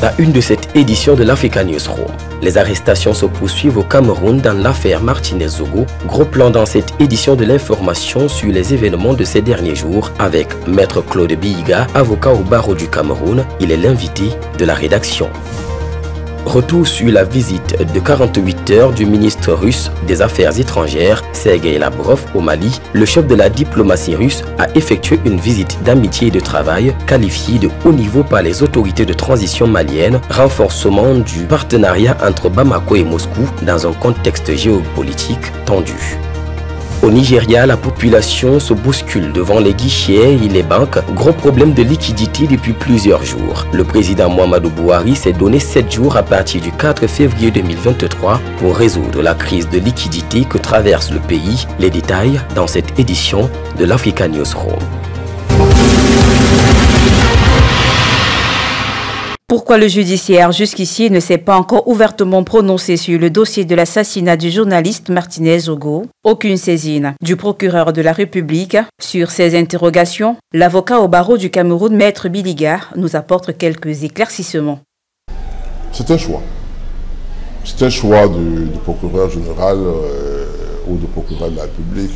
la une de cette édition de l'Africa Newsroom. Les arrestations se poursuivent au Cameroun dans l'affaire Martinez-Zogo. Gros plan dans cette édition de l'information sur les événements de ces derniers jours avec Maître Claude Bihiga, avocat au barreau du Cameroun. Il est l'invité de la rédaction. Retour sur la visite de 48 heures du ministre russe des Affaires étrangères, Sergueï Lavrov, au Mali. Le chef de la diplomatie russe a effectué une visite d'amitié et de travail qualifiée de haut niveau par les autorités de transition maliennes, renforcement du partenariat entre Bamako et Moscou dans un contexte géopolitique tendu. Au Nigeria, la population se bouscule devant les guichets et les banques. Gros problème de liquidité depuis plusieurs jours. Le président Muhammadu Buhari s'est donné 7 jours à partir du 4 février 2023 pour résoudre la crise de liquidité que traverse le pays. Les détails dans cette édition de l'Africa Newsroom. Pourquoi le judiciaire jusqu'ici ne s'est pas encore ouvertement prononcé sur le dossier de l'assassinat du journaliste Martinez-Zogo? Aucune saisine du procureur de la République. Sur ces interrogations, l'avocat au barreau du Cameroun, Maître Bihiga, nous apporte quelques éclaircissements. C'est un choix. C'est un choix du procureur général ou du procureur de la République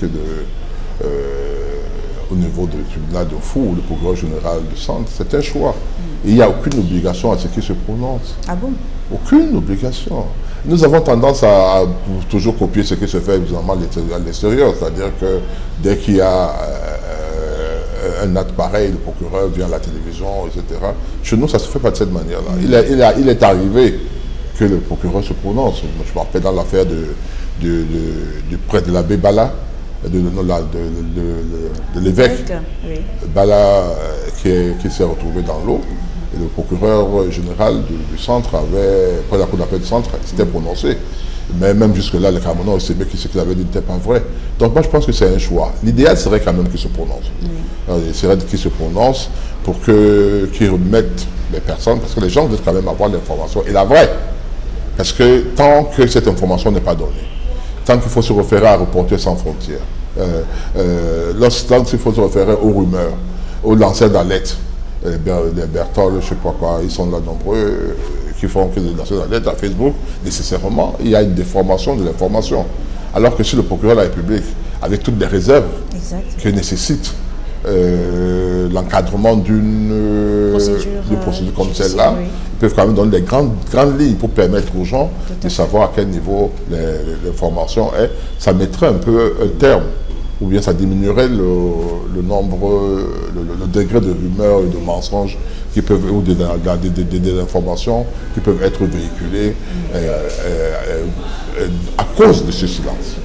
au niveau du tribunal de Fou ou le procureur général du centre. C'est un choix. Et il n'y a aucune obligation à ce qu'il se prononce. Ah bon? Aucune obligation. Nous avons tendance à toujours copier ce qui se fait évidemment à l'extérieur. C'est-à-dire que dès qu'il y a un acte pareil, le procureur vient à la télévision, etc. Chez nous, ça ne se fait pas de cette manière-là. Il est arrivé que le procureur se prononce. Je me rappelle dans l'affaire du prêtre de l'abbé Bala, de l'évêque Bala qui s'est retrouvé dans l'eau. Et le procureur général du centre avait, après la cour d'appel du centre, s'était prononcé. Mais même jusque-là, le Camerounais, ce qu'il avait dit n'était pas vrai. Donc moi, je pense que c'est un choix. L'idéal serait quand même qu'il se prononce. Il serait qu'il se prononce pour qu'il remette les personnes, parce que les gens doivent quand même avoir l'information, et la vraie. Parce que tant que cette information n'est pas donnée, tant qu'il faut se référer à Reporters sans frontières, tant qu'il faut se référer aux rumeurs, aux lanceurs d'alerte, les Bertol, je ne sais pas quoi, ils sont là nombreux, qui font que les lanceurs d'alerte à Facebook, nécessairement, il y a une déformation de l'information. Alors que si le procureur de la République, avec toutes les réserves que nécessite l'encadrement d'une procédure comme celle-là, ils peuvent quand même donner des grandes lignes pour permettre aux gens de savoir à quel niveau l'information est. Ça mettrait un peu un terme, ou bien ça diminuerait le nombre, le degré de rumeurs et de mensonges qui peuvent, ou des informations qui peuvent être véhiculées à cause de ce silence.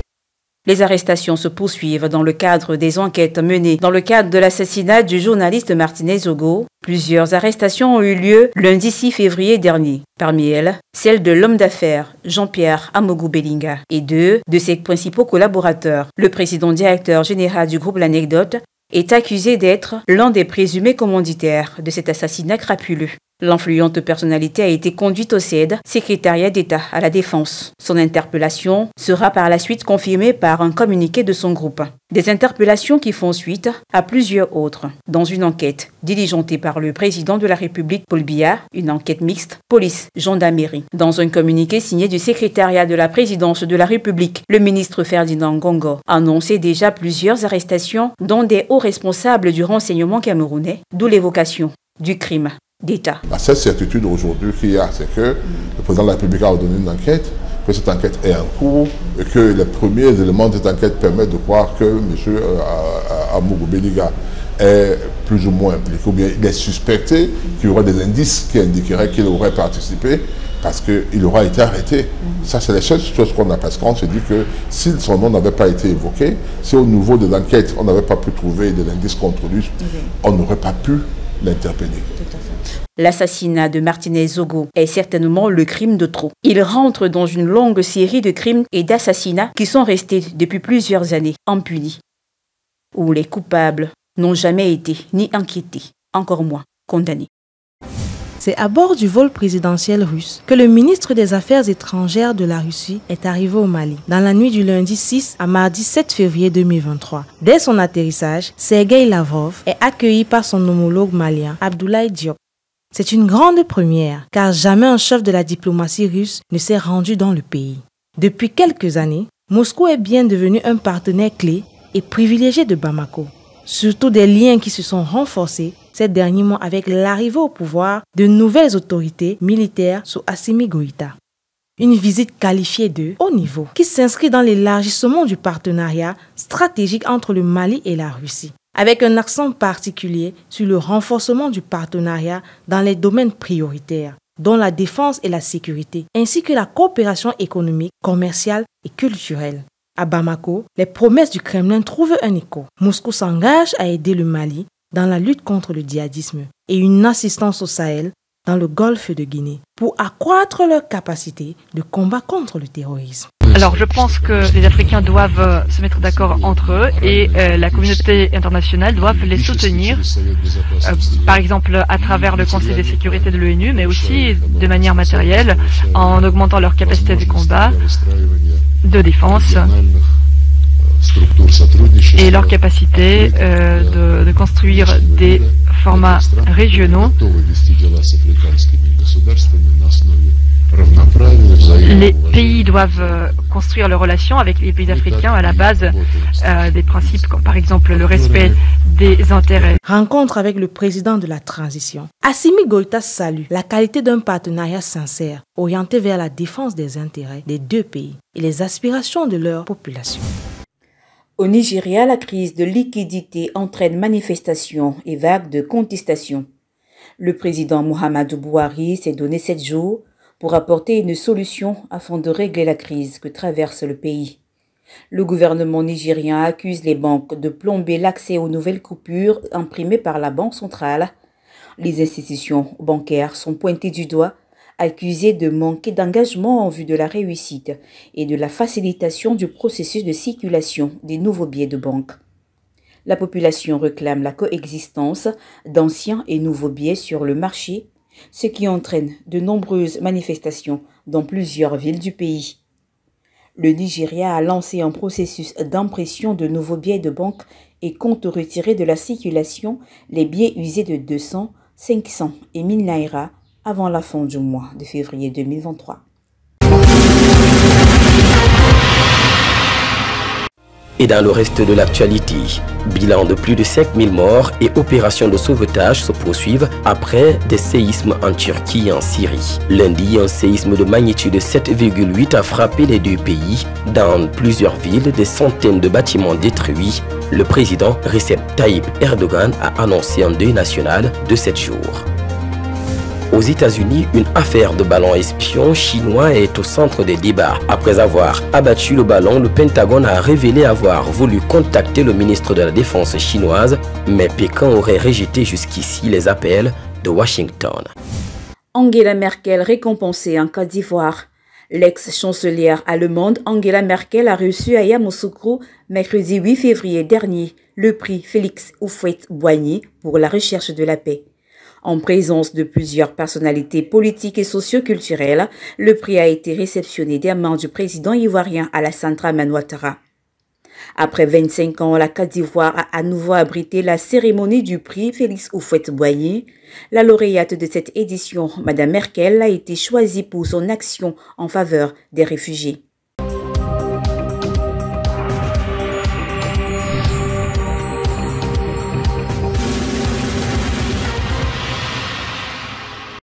Les arrestations se poursuivent dans le cadre des enquêtes menées dans le cadre de l'assassinat du journaliste Martinez-Zogo. Plusieurs arrestations ont eu lieu lundi 6 février dernier. Parmi elles, celle de l'homme d'affaires Jean-Pierre Amogu Belinga et 2 de ses principaux collaborateurs. Le président directeur général du groupe L'Anecdote est accusé d'être l'un des présumés commanditaires de cet assassinat crapuleux. L'influente personnalité a été conduite au CED, secrétariat d'État à la Défense. Son interpellation sera par la suite confirmée par un communiqué de son groupe. Des interpellations qui font suite à plusieurs autres. Dans une enquête diligentée par le président de la République, Paul Biya, une enquête mixte, police-gendarmerie. Dans un communiqué signé du secrétariat de la présidence de la République, le ministre Ferdinand Ngongo a annoncé déjà plusieurs arrestations, dont des hauts responsables du renseignement camerounais, d'où l'évocation du crime d'État. La seule certitude aujourd'hui qu'il y a, c'est que le président de la République a ordonné une enquête, que cette enquête est en cours et que les premiers éléments de cette enquête permettent de croire que M. Amogu Belinga est plus ou moins impliqué, ou bien il est suspecté qu'il y aurait des indices qui indiqueraient qu'il aurait participé parce qu'il aura été arrêté. Ça, c'est la seule chose qu'on a, parce qu'on se dit que si son nom n'avait pas été évoqué, si au niveau de l'enquête, on n'avait pas pu trouver des indices contre lui, on n'aurait pas pu l'interpeller. L'assassinat de Martinez-Zogo est certainement le crime de trop. Il rentre dans une longue série de crimes et d'assassinats qui sont restés depuis plusieurs années impunis, où les coupables n'ont jamais été ni inquiétés, encore moins condamnés. C'est à bord du vol présidentiel russe que le ministre des Affaires étrangères de la Russie est arrivé au Mali, dans la nuit du lundi 6 à mardi 7 février 2023. Dès son atterrissage, Sergueï Lavrov est accueilli par son homologue malien, Abdoulaye Diop. C'est une grande première, car jamais un chef de la diplomatie russe ne s'est rendu dans le pays. Depuis quelques années, Moscou est bien devenu un partenaire clé et privilégié de Bamako. Surtout des liens qui se sont renforcés ces derniers mois avec l'arrivée au pouvoir de nouvelles autorités militaires sous Assimi Goïta. Une visite qualifiée de haut niveau qui s'inscrit dans l'élargissement du partenariat stratégique entre le Mali et la Russie, avec un accent particulier sur le renforcement du partenariat dans les domaines prioritaires, dont la défense et la sécurité, ainsi que la coopération économique, commerciale et culturelle. À Bamako, les promesses du Kremlin trouvent un écho. Moscou s'engage à aider le Mali dans la lutte contre le djihadisme et une assistance au Sahel dans le golfe de Guinée pour accroître leur capacité de combat contre le terrorisme. Alors je pense que les Africains doivent se mettre d'accord entre eux et la communauté internationale doit les soutenir, par exemple à travers le Conseil de sécurité de l'ONU, mais aussi de manière matérielle en augmentant leur capacité de combat, de défense et leur capacité de construire des formats régionaux. Les pays doivent construire leurs relations avec les pays africains à la base des principes comme par exemple le respect des intérêts. Rencontre avec le président de la transition. Assimi Goïta salue la qualité d'un partenariat sincère orienté vers la défense des intérêts des deux pays et les aspirations de leur population. Au Nigeria, la crise de liquidité entraîne manifestations et vagues de contestation. Le président Muhammadu Buhari s'est donné 7 jours pour apporter une solution afin de régler la crise que traverse le pays. Le gouvernement nigérien accuse les banques de plomber l'accès aux nouvelles coupures imprimées par la Banque centrale. Les institutions bancaires sont pointées du doigt, accusées de manquer d'engagement en vue de la réussite et de la facilitation du processus de circulation des nouveaux billets de banque. La population réclame la coexistence d'anciens et nouveaux billets sur le marché, ce qui entraîne de nombreuses manifestations dans plusieurs villes du pays. Le Nigeria a lancé un processus d'impression de nouveaux billets de banque et compte retirer de la circulation les billets usés de 200, 500 et 1000 naira avant la fin du mois de février 2023. Et dans le reste de l'actualité, bilan de plus de 5000 morts et opérations de sauvetage se poursuivent après des séismes en Turquie et en Syrie. Lundi, un séisme de magnitude 7,8 a frappé les deux pays. Dans plusieurs villes, des centaines de bâtiments détruits. Le président Recep Tayyip Erdogan a annoncé un deuil national de 7 jours. Aux États-Unis, une affaire de ballon espion chinois est au centre des débats. Après avoir abattu le ballon, le Pentagone a révélé avoir voulu contacter le ministre de la Défense chinoise, mais Pékin aurait rejeté jusqu'ici les appels de Washington. Angela Merkel récompensée en Côte d'Ivoire. L'ex-chancelière allemande Angela Merkel a reçu à Yamoussoukro, mercredi 8 février dernier, le prix Félix Houphouët-Boigny pour la recherche de la paix. En présence de plusieurs personnalités politiques et socio-culturelles, le prix a été réceptionné des mains du président ivoirien Alassane Dramane Ouattara. Après 25 ans, la Côte d'Ivoire a à nouveau abrité la cérémonie du prix Félix Houphouët-Boigny. La lauréate de cette édition, Mme Merkel, a été choisie pour son action en faveur des réfugiés.